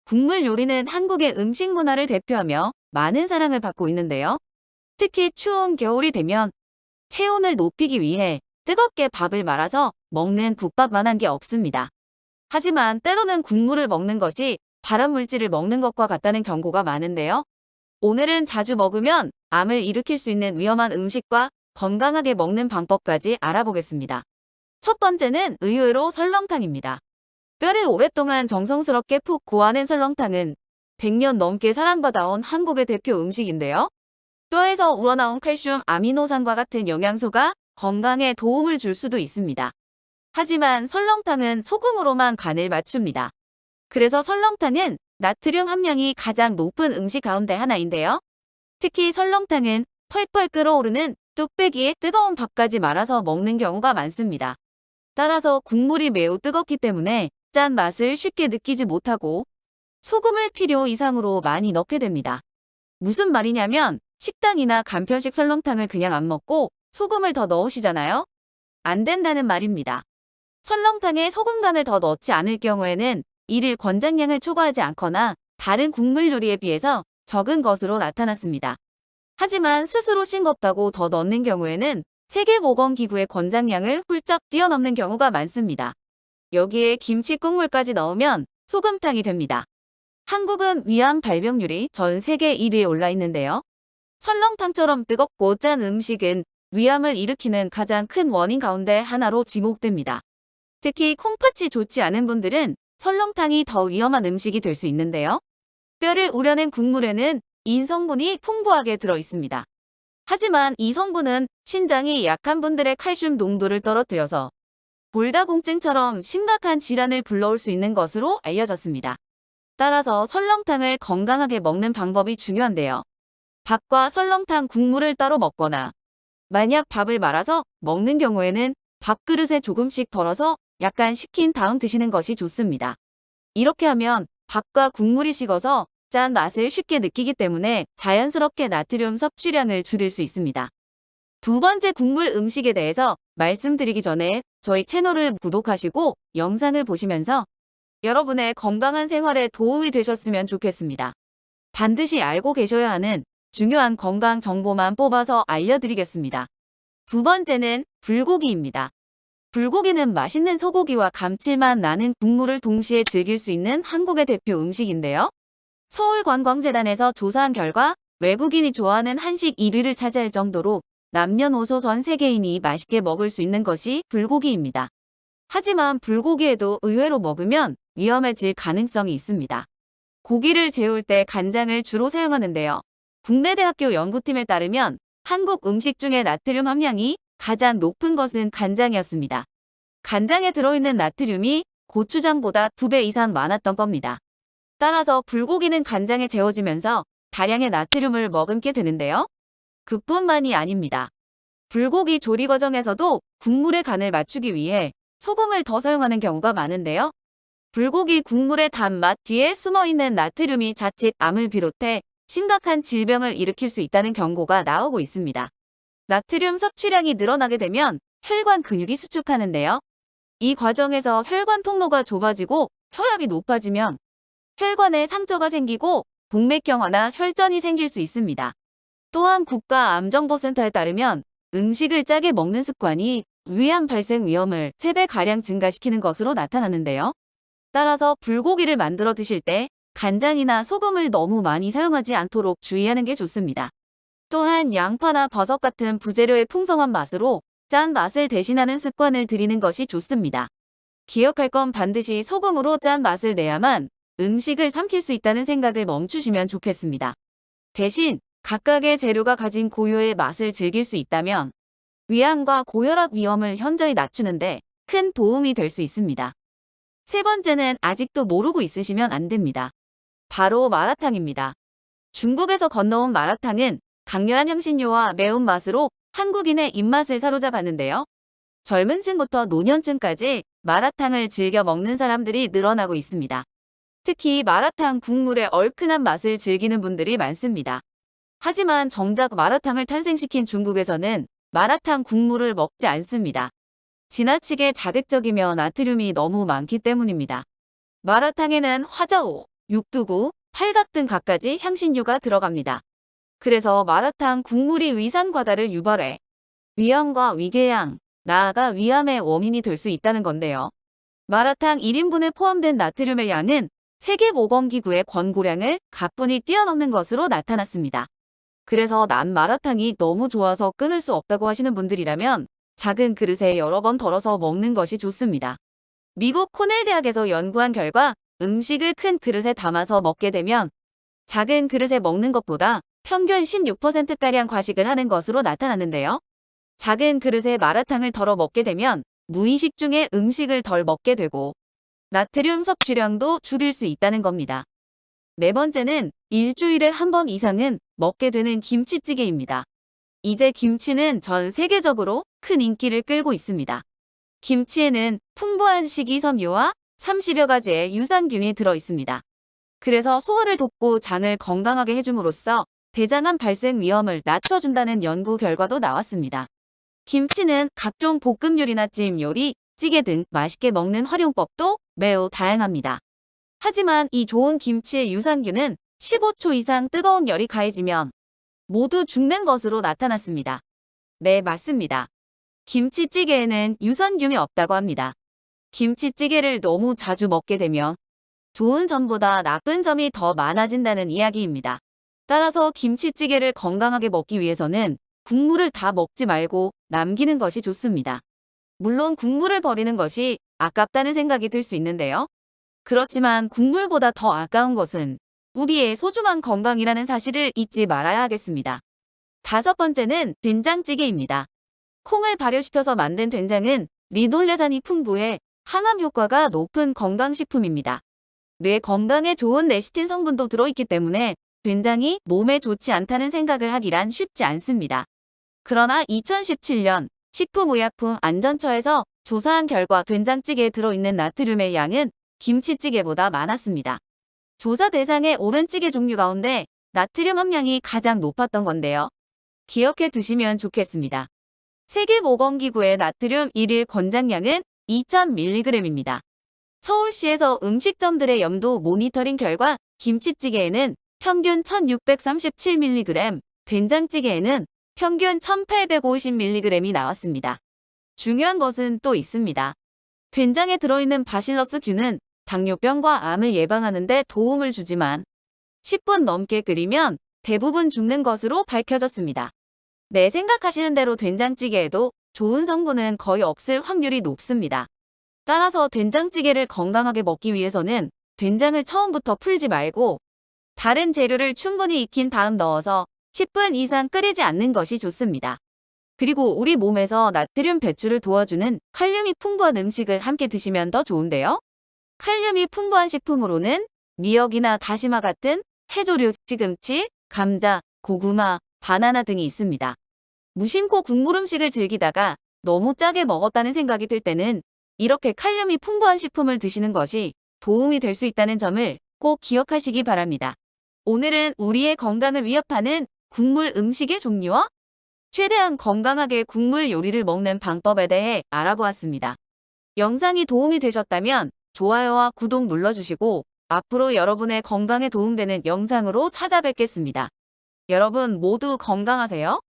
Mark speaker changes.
Speaker 1: 국물 요리는 한국의 음식 문화를 대표하며 많은 사랑을 받고 있는데요. 특히 추운 겨울이 되면 체온을 높이기 위해 뜨겁게 밥을 말아서 먹는 국밥만한 게 없습니다. 하지만 때로는 국물을 먹는 것이 발암물질을 먹는 것과 같다는 경고가 많은데요. 오늘은 자주 먹으면 암을 일으킬 수 있는 위험한 음식과 건강하게 먹는 방법까지 알아보겠습니다. 첫 번째는 의외로 설렁탕입니다. 뼈를 오랫동안 정성스럽게 푹 고아낸 설렁탕은 100년 넘게 사랑받아온 한국의 대표 음식인데요. 뼈에서 우러나온 칼슘, 아미노산과 같은 영양소가 건강에 도움을 줄 수도 있습니다. 하지만 설렁탕은 소금으로만 간을 맞춥니다. 그래서 설렁탕은 나트륨 함량이 가장 높은 음식 가운데 하나인데요. 특히 설렁탕은 펄펄 끓어오르는 뚝배기에 뜨거운 밥까지 말아서 먹는 경우가 많습니다. 따라서 국물이 매우 뜨겁기 때문에 짠 맛을 쉽게 느끼지 못하고 소금을 필요 이상으로 많이 넣게 됩니다. 무슨 말이냐면 식당이나 간편식 설렁탕을 그냥 안 먹고 소금을 더 넣으시잖아요. 안 된다는 말입니다. 설렁탕에 소금 간을 더 넣지 않을 경우에는 이를 권장량을 초과하지 않거나 다른 국물 요리에 비해서 적은 것으로 나타났습니다. 하지만 스스로 싱겁다고 더 넣는 경우에는 세계보건기구의 권장량을 훌쩍 뛰어넘는 경우가 많습니다. 여기에 김치 국물까지 넣으면 소금탕이 됩니다. 한국은 위암 발병률이 전 세계 1위에 올라 있는데요. 설렁탕처럼 뜨겁고 짠 음식은 위암을 일으키는 가장 큰 원인 가운데 하나로 지목됩니다. 특히 콩팥이 좋지 않은 분들은 설렁탕이 더 위험한 음식이 될 수 있는데요. 뼈를 우려낸 국물에는 인 성분이 풍부하게 들어 있습니다. 하지만 이 성분은 신장이 약한 분들의 칼슘 농도를 떨어뜨려서 골다공증처럼 심각한 질환을 불러올 수 있는 것으로 알려졌습니다. 따라서 설렁탕을 건강하게 먹는 방법이 중요한데요. 밥과 설렁탕 국물을 따로 먹거나 만약 밥을 말아서 먹는 경우에는 밥그릇에 조금씩 덜어서 약간 식힌 다음 드시는 것이 좋습니다. 이렇게 하면 밥과 국물이 식어서 짠 맛을 쉽게 느끼기 때문에 자연스럽게 나트륨 섭취량을 줄일 수 있습니다. 두 번째 국물 음식에 대해서 말씀드리기 전에 저희 채널을 구독하시고 영상을 보시면서 여러분의 건강한 생활에 도움이 되셨으면 좋겠습니다. 반드시 알고 계셔야 하는 중요한 건강 정보만 뽑아서 알려드리겠습니다. 두 번째는 불고기입니다. 불고기는 맛있는 소고기와 감칠맛 나는 국물을 동시에 즐길 수 있는 한국의 대표 음식인데요. 서울관광재단에서 조사한 결과 외국인이 좋아하는 한식 1위를 차지할 정도로 남녀노소 전 세계인이 맛있게 먹을 수 있는 것이 불고기입니다. 하지만 불고기에도 의외로 먹으면 위험해질 가능성이 있습니다. 고기를 재울 때 간장을 주로 사용하는데요. 국내 대학교 연구팀에 따르면 한국 음식 중에 나트륨 함량이 가장 높은 것은 간장이었습니다. 간장에 들어있는 나트륨이 고추장보다 2배 이상 많았던 겁니다. 따라서 불고기는 간장에 재워지면서 다량의 나트륨을 머금게 되는데요. 그뿐만이 아닙니다. 불고기 조리 과정에서도 국물의 간을 맞추기 위해 소금을 더 사용하는 경우가 많은데요. 불고기 국물의 단맛 뒤에 숨어있는 나트륨이 자칫 암을 비롯해 심각한 질병을 일으킬 수 있다는 경고가 나오고 있습니다. 나트륨 섭취량이 늘어나게 되면 혈관 근육이 수축하는데요. 이 과정에서 혈관 통로가 좁아지고 혈압이 높아지면 혈관에 상처가 생기고 동맥경화나 혈전이 생길 수 있습니다. 또한 국가암정보센터에 따르면 음식을 짜게 먹는 습관이 위암 발생 위험을 3배가량 증가시키는 것으로 나타나는데요. 따라서 불고기를 만들어 드실 때 간장이나 소금을 너무 많이 사용하지 않도록 주의하는 게 좋습니다. 또한 양파나 버섯 같은 부재료의 풍성한 맛으로 짠 맛을 대신하는 습관을 들이는 것이 좋습니다. 기억할 건 반드시 소금으로 짠 맛을 내야만 음식을 삼킬 수 있다는 생각을 멈추시면 좋겠습니다. 대신 각각의 재료가 가진 고유의 맛을 즐길 수 있다면 위암과 고혈압 위험을 현저히 낮추는데 큰 도움이 될 수 있습니다. 세 번째는 아직도 모르고 있으시면 안 됩니다. 바로 마라탕입니다. 중국에서 건너온 마라탕은 강렬한 향신료와 매운맛으로 한국인의 입맛을 사로잡았는데요. 젊은 층부터 노년층까지 마라탕을 즐겨 먹는 사람들이 늘어나고 있습니다. 특히 마라탕 국물의 얼큰한 맛을 즐기는 분들이 많습니다. 하지만 정작 마라탕을 탄생시킨 중국에서는 마라탕 국물을 먹지 않습니다. 지나치게 자극적이며 나트륨이 너무 많기 때문입니다. 마라탕에는 화자오, 육두구, 팔 같은 갖가지 향신료가 들어갑니다. 그래서 마라탕 국물이 위산 과다를 유발해 위염과 위궤양, 나아가 위암의 원인이 될 수 있다는 건데요. 마라탕 1인분에 포함된 나트륨의 양은 세계보건기구의 권고량을 가뿐히 뛰어넘는 것으로 나타났습니다. 그래서 난 마라탕이 너무 좋아서 끊을 수 없다고 하시는 분들이라면 작은 그릇에 여러 번 덜어서 먹는 것이 좋습니다. 미국 코넬 대학에서 연구한 결과 음식을 큰 그릇에 담아서 먹게 되면 작은 그릇에 먹는 것보다 평균 16%가량 과식을 하는 것으로 나타났는데요. 작은 그릇에 마라탕을 덜어 먹게 되면 무의식 중에 음식을 덜 먹게 되고 나트륨 섭취량도 줄일 수 있다는 겁니다. 네 번째는 일주일에 한 번 이상은 먹게 되는 김치찌개입니다. 이제 김치는 전 세계적으로 큰 인기를 끌고 있습니다. 김치에는 풍부한 식이섬유와 30여 가지의 유산균이 들어 있습니다. 그래서 소화를 돕고 장을 건강하게 해줌으로써 대장암 발생 위험을 낮춰준다는 연구 결과도 나왔습니다. 김치는 각종 볶음 요리나 찜 요리, 찌개 등 맛있게 먹는 활용법도 매우 다양합니다. 하지만 이 좋은 김치의 유산균은 15초 이상 뜨거운 열이 가해지면 모두 죽는 것으로 나타났습니다. 네, 맞습니다. 김치찌개에는 유산균이 없다고 합니다. 김치찌개를 너무 자주 먹게 되면 좋은 점보다 나쁜 점이 더 많아진다는 이야기입니다. 따라서 김치찌개를 건강하게 먹기 위해서는 국물을 다 먹지 말고 남기는 것이 좋습니다. 물론 국물을 버리는 것이 아깝다는 생각이 들 수 있는데요. 그렇지만 국물보다 더 아까운 것은 우리의 소중한 건강이라는 사실을 잊지 말아야 하겠습니다. 다섯 번째는 된장찌개입니다. 콩을 발효시켜서 만든 된장은 리놀레산이 풍부해 항암 효과가 높은 건강식품입니다. 뇌 건강에 좋은 레시틴 성분도 들어있기 때문에 된장이 몸에 좋지 않다는 생각을 하기란 쉽지 않습니다. 그러나 2017년 식품의약품안전처에서 조사한 결과 된장찌개에 들어있는 나트륨의 양은 김치찌개보다 많았습니다. 조사 대상에 오른 찌개 종류 가운데 나트륨 함량이 가장 높았던 건데요. 기억해 두시면 좋겠습니다. 세계보건기구의 나트륨 1일 권장량은 2000mg입니다. 서울시에서 음식점들의 염도 모니터링 결과 김치찌개에는 평균 1637mg, 된장찌개에는 평균 1850mg이 나왔습니다. 중요한 것은 또 있습니다. 된장에 들어있는 바실러스균은 당뇨병과 암을 예방하는 데 도움을 주지만 10분 넘게 끓이면 대부분 죽는 것으로 밝혀졌습니다. 네, 생각하시는 대로 된장찌개에도 좋은 성분은 거의 없을 확률이 높습니다. 따라서 된장찌개를 건강하게 먹기 위해서는 된장을 처음부터 풀지 말고 다른 재료를 충분히 익힌 다음 넣어서 10분 이상 끓이지 않는 것이 좋습니다. 그리고 우리 몸에서 나트륨 배출을 도와주는 칼륨이 풍부한 음식을 함께 드시면 더 좋은데요. 칼륨이 풍부한 식품으로는 미역이나 다시마 같은 해조류, 시금치, 감자, 고구마, 바나나 등이 있습니다. 무심코 국물 음식을 즐기다가 너무 짜게 먹었다는 생각이 들 때는 이렇게 칼륨이 풍부한 식품을 드시는 것이 도움이 될 수 있다는 점을 꼭 기억하시기 바랍니다. 오늘은 우리의 건강을 위협하는 국물 음식의 종류와 최대한 건강하게 국물 요리를 먹는 방법에 대해 알아보았습니다. 영상이 도움이 되셨다면 좋아요와 구독 눌러주시고 앞으로 여러분의 건강에 도움되는 영상으로 찾아뵙겠습니다. 여러분 모두 건강하세요.